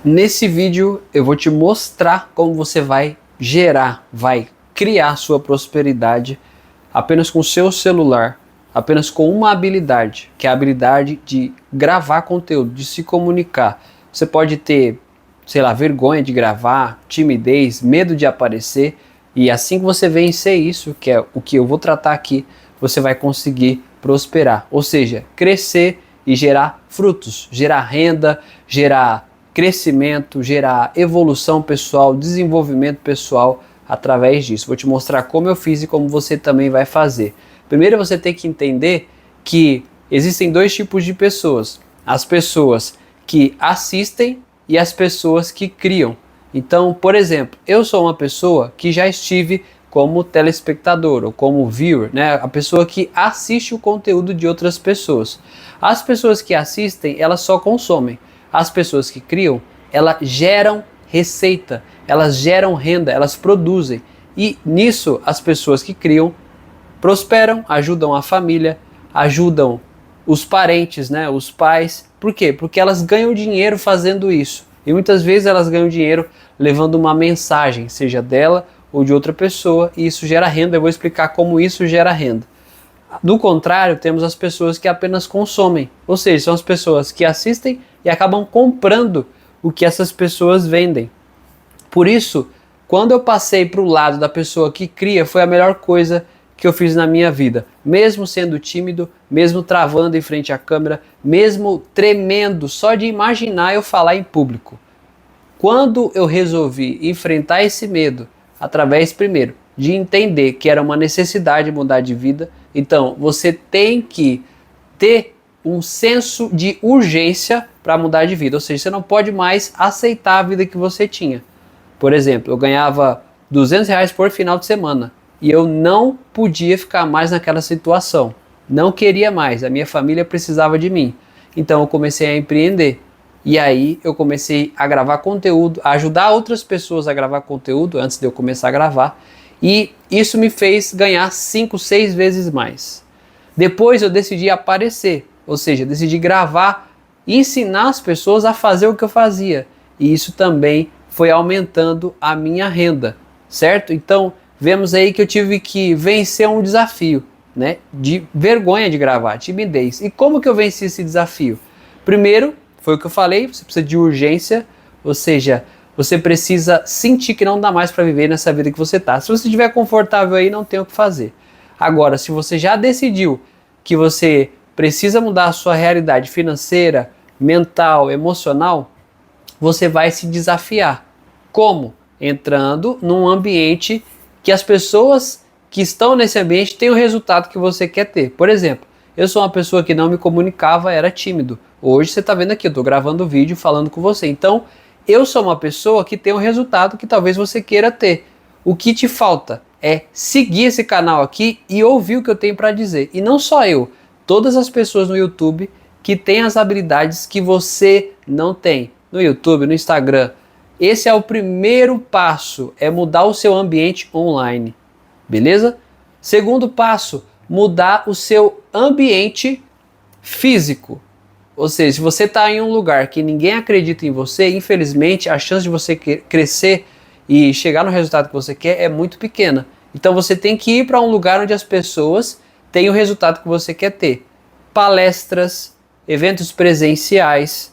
Nesse vídeo eu vou te mostrar como você vai criar sua prosperidade apenas com o seu celular, apenas com uma habilidade, que é a habilidade de gravar conteúdo, de se comunicar. Você pode ter, sei lá, vergonha de gravar, timidez, medo de aparecer, e assim que você vencer isso, que é o que eu vou tratar aqui, você vai conseguir prosperar, ou seja, crescer e gerar frutos, gerar renda, gerar crescimento, gerar evolução pessoal, desenvolvimento pessoal através disso. Vou te mostrar como eu fiz e como você também vai fazer. Primeiro você tem que entender que existem dois tipos de pessoas. As pessoas que assistem e as pessoas que criam. Então, por exemplo, eu sou uma pessoa que já estive como telespectador ou como viewer, né? A pessoa que assiste o conteúdo de outras pessoas. As pessoas que assistem, elas só consomem. As pessoas que criam, elas geram receita, elas geram renda, elas produzem. E nisso, as pessoas que criam prosperam, ajudam a família, ajudam os parentes, né, os pais. Por quê? Porque elas ganham dinheiro fazendo isso. E muitas vezes elas ganham dinheiro levando uma mensagem, seja dela ou de outra pessoa, e isso gera renda. Eu vou explicar como isso gera renda. Do contrário, temos as pessoas que apenas consomem, ou seja, são as pessoas que assistem e acabam comprando o que essas pessoas vendem. Por isso, quando eu passei para o lado da pessoa que cria, foi a melhor coisa que eu fiz na minha vida. Mesmo sendo tímido, mesmo travando em frente à câmera, mesmo tremendo só de imaginar eu falar em público. Quando eu resolvi enfrentar esse medo, através, primeiro, de entender que era uma necessidade mudar de vida, então você tem que ter um senso de urgência para mudar de vida, ou seja, você não pode mais aceitar a vida que você tinha. Por exemplo, eu ganhava R$ 200 por final de semana e eu não podia ficar mais naquela situação, não queria mais, a minha família precisava de mim, então eu comecei a empreender. E aí eu comecei a gravar conteúdo, a ajudar outras pessoas a gravar conteúdo antes de eu começar a gravar. E isso me fez ganhar 5, 6 vezes mais. Depois eu decidi aparecer, ou seja, decidi gravar e ensinar as pessoas a fazer o que eu fazia. E isso também foi aumentando a minha renda, certo? Então vemos aí que eu tive que vencer um desafio, né? De vergonha de gravar, timidez. E como que eu venci esse desafio? Primeiro, foi o que eu falei, você precisa de urgência, ou seja, você precisa sentir que não dá mais para viver nessa vida que você está. Se você estiver confortável aí, não tem o que fazer. Agora, se você já decidiu que você precisa mudar a sua realidade financeira, mental, emocional, você vai se desafiar. Como? Entrando num ambiente que as pessoas que estão nesse ambiente têm o resultado que você quer ter. Por exemplo, eu sou uma pessoa que não me comunicava, era tímido. Hoje você está vendo aqui, eu estou gravando o vídeo falando com você. Então, eu sou uma pessoa que tem um resultado que talvez você queira ter. O que te falta é seguir esse canal aqui e ouvir o que eu tenho para dizer. E não só eu, todas as pessoas no YouTube que têm as habilidades que você não tem. No YouTube, no Instagram. Esse é o primeiro passo, é mudar o seu ambiente online. Beleza? Segundo passo, mudar o seu ambiente físico. Ou seja, se você está em um lugar que ninguém acredita em você, infelizmente a chance de você crescer e chegar no resultado que você quer é muito pequena. Então você tem que ir para um lugar onde as pessoas têm o resultado que você quer ter. Palestras, eventos presenciais,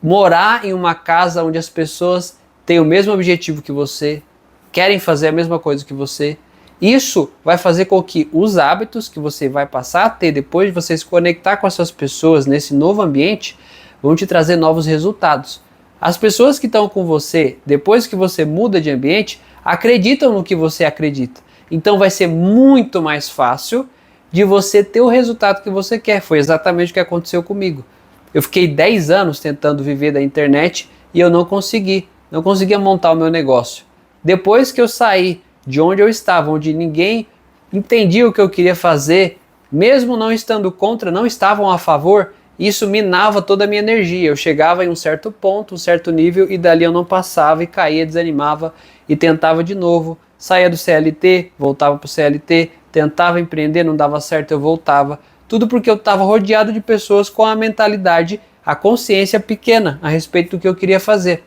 morar em uma casa onde as pessoas têm o mesmo objetivo que você, querem fazer a mesma coisa que você. Isso vai fazer com que os hábitos que você vai passar a ter depois de você se conectar com essas pessoas nesse novo ambiente vão te trazer novos resultados. As pessoas que estão com você, depois que você muda de ambiente, acreditam no que você acredita. Então vai ser muito mais fácil de você ter o resultado que você quer. Foi exatamente o que aconteceu comigo. Eu fiquei 10 anos tentando viver da internet e eu não conseguia montar o meu negócio. Depois que eu saí de onde eu estava, onde ninguém entendia o que eu queria fazer, mesmo não estando contra, não estavam a favor, isso minava toda a minha energia. Eu chegava em um certo ponto, um certo nível, e dali eu não passava e caía, desanimava e tentava de novo. Saía do CLT, voltava para o CLT, tentava empreender, não dava certo, eu voltava. Tudo porque eu estava rodeado de pessoas com a mentalidade a consciência pequena a respeito do que eu queria fazer.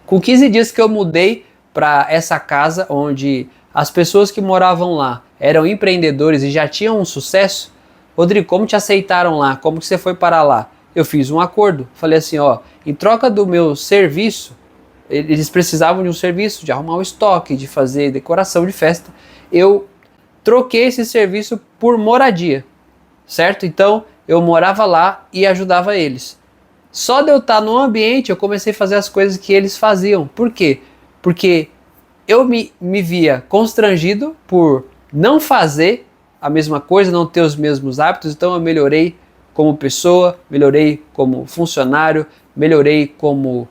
Com 15 dias que eu mudei para essa casa, onde as pessoas que moravam lá eram empreendedores e já tinham um sucesso, Rodrigo, como te aceitaram lá? Como que você foi parar lá? Eu fiz um acordo, falei assim, ó, em troca do meu serviço, eles precisavam de um serviço, de arrumar o estoque, de fazer decoração de festa, eu troquei esse serviço por moradia, certo? Então eu morava lá e ajudava eles. Só de eu estar no ambiente, eu comecei a fazer as coisas que eles faziam. Por quê? Porque eu me via constrangido por não fazer a mesma coisa, não ter os mesmos hábitos, então eu melhorei como pessoa, melhorei como funcionário, melhorei como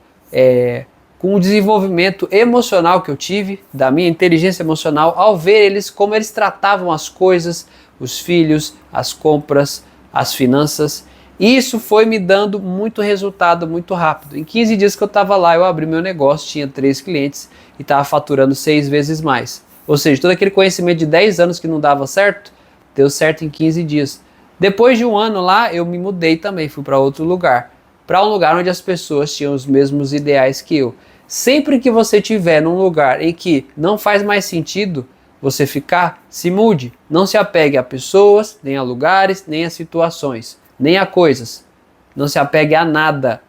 com o desenvolvimento emocional que eu tive, da minha inteligência emocional, ao ver eles como eles tratavam as coisas, os filhos, as compras, as finanças. E isso foi me dando muito resultado muito rápido. Em 15 dias que eu estava lá, eu abri meu negócio, tinha 3 clientes e estava faturando 6 vezes mais. Ou seja, todo aquele conhecimento de 10 anos que não dava certo, deu certo em 15 dias. Depois de um ano lá, eu me mudei também, fui para outro lugar. Para um lugar onde as pessoas tinham os mesmos ideais que eu. Sempre que você estiver num lugar em que não faz mais sentido você ficar, se mude. Não se apegue a pessoas, nem a lugares, nem a situações, nem a coisas. Não se apegue a nada.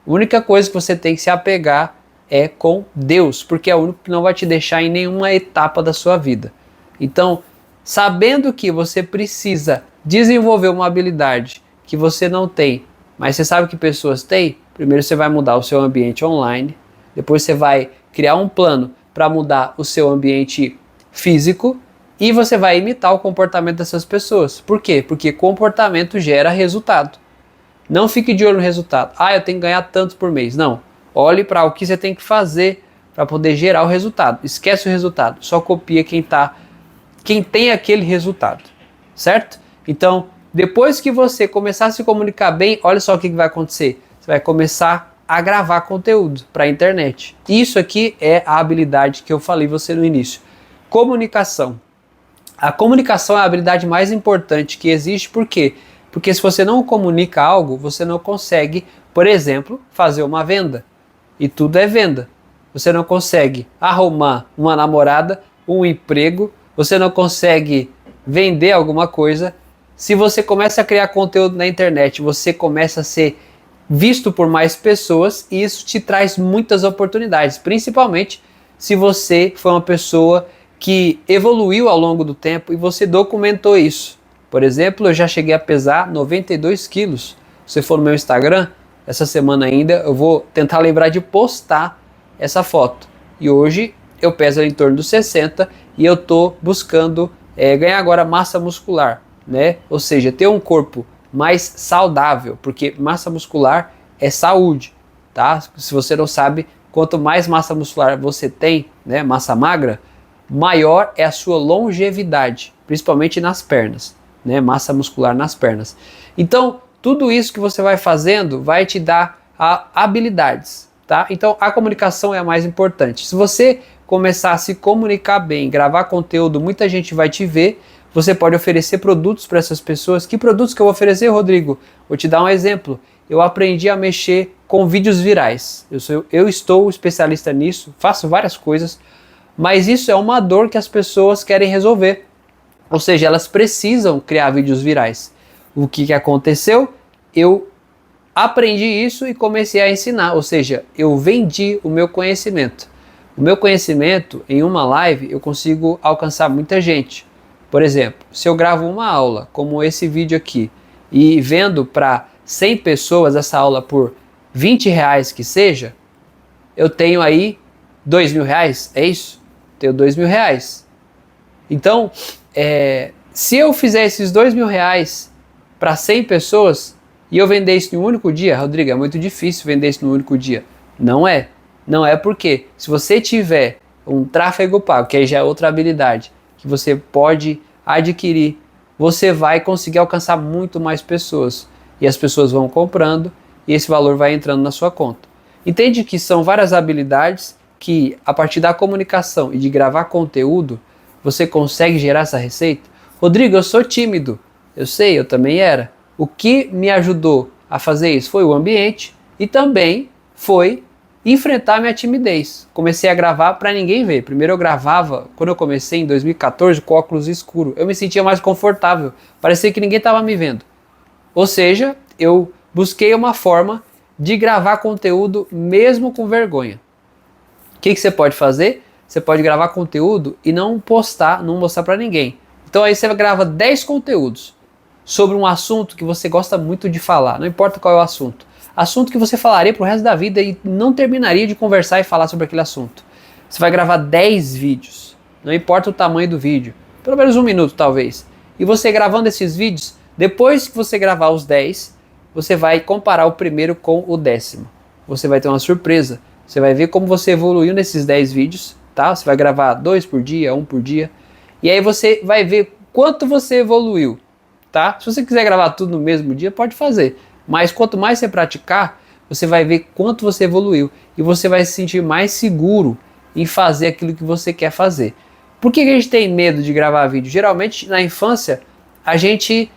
A única coisa que você tem que se apegar é com Deus, porque é o único que não vai te deixar em nenhuma etapa da sua vida. Então, sabendo que você precisa desenvolver uma habilidade que você não tem, mas você sabe que pessoas têm, primeiro você vai mudar o seu ambiente online, depois você vai criar um plano para mudar o seu ambiente físico e você vai imitar o comportamento dessas pessoas. Por quê? Porque comportamento gera resultado. Não fique de olho no resultado. Ah, eu tenho que ganhar tanto por mês. Não. Olhe para o que você tem que fazer para poder gerar o resultado. Esquece o resultado. Só copia quem tem aquele resultado. Certo? Então, depois que você começar a se comunicar bem, olha só o que vai acontecer. Você vai começar a gravar conteúdo para a internet. Isso aqui é a habilidade que eu falei você no início. Comunicação. A comunicação é a habilidade mais importante que existe. Por quê? Porque se você não comunica algo, você não consegue, por exemplo, fazer uma venda. E tudo é venda. Você não consegue arrumar uma namorada, um emprego, você não consegue vender alguma coisa. Se você começa a criar conteúdo na internet, você começa a ser visto por mais pessoas e isso te traz muitas oportunidades, principalmente se você foi uma pessoa que evoluiu ao longo do tempo e você documentou isso. Por exemplo, eu já cheguei a pesar 92 quilos. Se você for no meu Instagram, essa semana ainda, eu vou tentar lembrar de postar essa foto. E hoje eu peso em torno dos 60 e eu estou buscando ganhar agora massa muscular, né? Ou seja, ter um corpo mais saudável, porque massa muscular é saúde, tá? Se você não sabe, quanto mais massa muscular você tem, né, massa magra, maior é a sua longevidade, principalmente nas pernas, né, massa muscular nas pernas. Então, tudo isso que você vai fazendo vai te dar habilidades, tá? Então, a comunicação é a mais importante. Se você começar a se comunicar bem, gravar conteúdo, muita gente vai te ver. Você pode oferecer produtos para essas pessoas. Que produtos que eu vou oferecer, Rodrigo? Vou te dar um exemplo. Eu aprendi a mexer com vídeos virais. Eu estou especialista nisso, faço várias coisas, mas isso é uma dor que as pessoas querem resolver. Ou seja, elas precisam criar vídeos virais. O que aconteceu? Eu aprendi isso e comecei a ensinar. Ou seja, eu vendi o meu conhecimento. O meu conhecimento, em uma live, eu consigo alcançar muita gente. Por exemplo, se eu gravo uma aula, como esse vídeo aqui, e vendo para 100 pessoas essa aula por R$20 que seja, eu tenho aí R$2.000, é isso? Tenho R$2.000. Então, se eu fizer esses R$2.000 para 100 pessoas e eu vender isso em um único dia, Rodrigo, é muito difícil vender isso em um único dia. Não é. Não é porque se você tiver um tráfego pago, que aí já é outra habilidade, que você pode adquirir, você vai conseguir alcançar muito mais pessoas. E as pessoas vão comprando e esse valor vai entrando na sua conta. Entende que são várias habilidades que, a partir da comunicação e de gravar conteúdo, você consegue gerar essa receita? Rodrigo, eu sou tímido. Eu sei, eu também era. O que me ajudou a fazer isso? Foi o ambiente e também foi enfrentar minha timidez. Comecei a gravar para ninguém ver. Primeiro eu gravava, quando eu comecei em 2014, com óculos escuros. Eu me sentia mais confortável, parecia que ninguém estava me vendo. Ou seja, eu busquei uma forma de gravar conteúdo mesmo com vergonha. O que você pode fazer? Você pode gravar conteúdo e não postar, não mostrar para ninguém. Então aí você grava 10 conteúdos sobre um assunto que você gosta muito de falar, não importa qual é o assunto. Assunto que você falaria pro resto da vida e não terminaria de conversar e falar sobre aquele assunto. Você vai gravar 10 vídeos, não importa o tamanho do vídeo, pelo menos 1 minuto talvez. E você gravando esses vídeos, depois que você gravar os 10, você vai comparar o primeiro com o 10º. Você vai ter uma surpresa. Você vai ver como você evoluiu nesses 10 vídeos, tá? Você vai gravar 2 por dia, 1 por dia. E aí você vai ver quanto você evoluiu, tá? Se você quiser gravar tudo no mesmo dia, pode fazer. Mas quanto mais você praticar, você vai ver quanto você evoluiu. E você vai se sentir mais seguro em fazer aquilo que você quer fazer. Por que a gente tem medo de gravar vídeo? Geralmente, na infância, a gente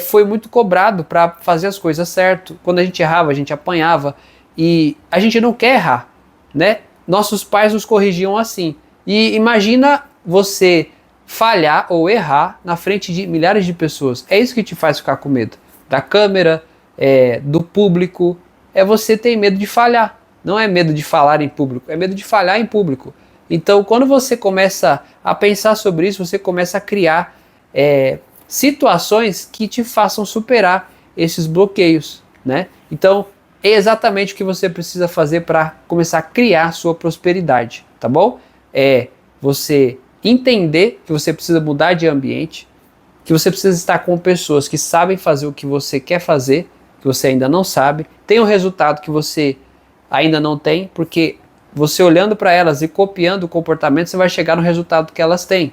foi muito cobrado para fazer as coisas certo. Quando a gente errava, a gente apanhava. E a gente não quer errar, né? Nossos pais nos corrigiam assim. E imagina você falhar ou errar na frente de milhares de pessoas. É isso que te faz ficar com medo. Da câmera, do público. Você tem medo de falhar. Não é medo de falar em público, é medo de falhar em público. Então, quando você começa a pensar sobre isso, você começa a criar situações que te façam superar esses bloqueios, né? Então, é exatamente o que você precisa fazer para começar a criar sua prosperidade, tá bom? É você entender que você precisa mudar de ambiente, que você precisa estar com pessoas que sabem fazer o que você quer fazer, que você ainda não sabe, tem um resultado que você ainda não tem, porque você olhando para elas e copiando o comportamento, você vai chegar no resultado que elas têm,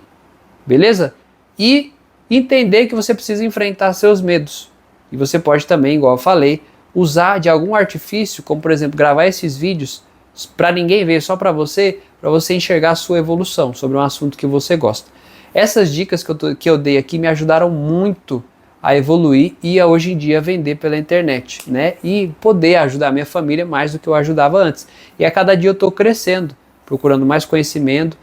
beleza? E entender que você precisa enfrentar seus medos. E você pode também, igual eu falei, usar de algum artifício, como por exemplo, gravar esses vídeos para ninguém ver, só para você enxergar a sua evolução sobre um assunto que você gosta. Essas dicas que eu dei aqui me ajudaram muito a evoluir e a hoje em dia vender pela internet, né? E poder ajudar a minha família mais do que eu ajudava antes. E a cada dia eu estou crescendo, procurando mais conhecimento,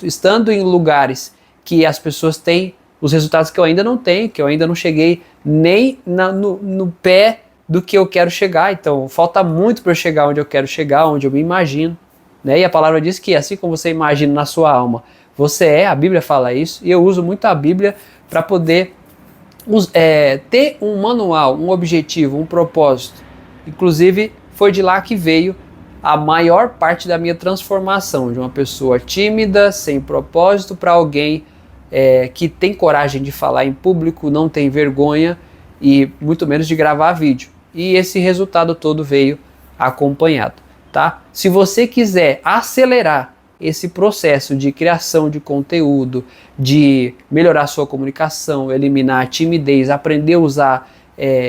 estando em lugares que as pessoas têm os resultados que eu ainda não tenho, que eu ainda não cheguei nem no pé do que eu quero chegar. Então falta muito para eu chegar onde eu quero chegar, onde eu me imagino, né? E a palavra diz que assim como você imagina na sua alma, a Bíblia fala isso, e eu uso muito a Bíblia para poder ter um manual, um objetivo, um propósito. Inclusive foi de lá que veio a maior parte da minha transformação, de uma pessoa tímida, sem propósito, para alguém que tem coragem de falar em público, não tem vergonha e muito menos de gravar vídeo. E esse resultado todo veio acompanhado, tá? Se você quiser acelerar esse processo de criação de conteúdo, de melhorar sua comunicação, eliminar a timidez, aprender a usar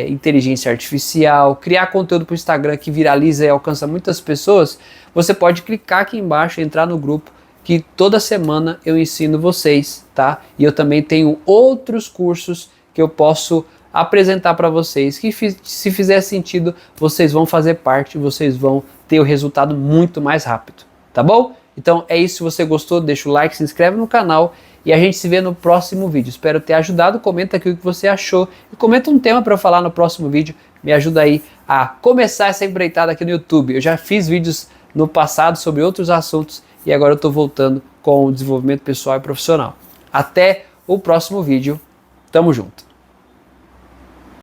inteligência artificial, criar conteúdo para o Instagram que viraliza e alcança muitas pessoas, você pode clicar aqui embaixo, entrar no grupo, que toda semana eu ensino vocês, tá? E eu também tenho outros cursos que eu posso apresentar para vocês, que se fizer sentido, vocês vão fazer parte, vocês vão ter o resultado muito mais rápido, tá bom? Então é isso, se você gostou, deixa o like, se inscreve no canal e a gente se vê no próximo vídeo. Espero ter ajudado, comenta aqui o que você achou e comenta um tema para eu falar no próximo vídeo, me ajuda aí a começar essa empreitada aqui no YouTube. Eu já fiz vídeos no passado sobre outros assuntos e agora eu estou voltando com o desenvolvimento pessoal e profissional. Até o próximo vídeo, tamo junto!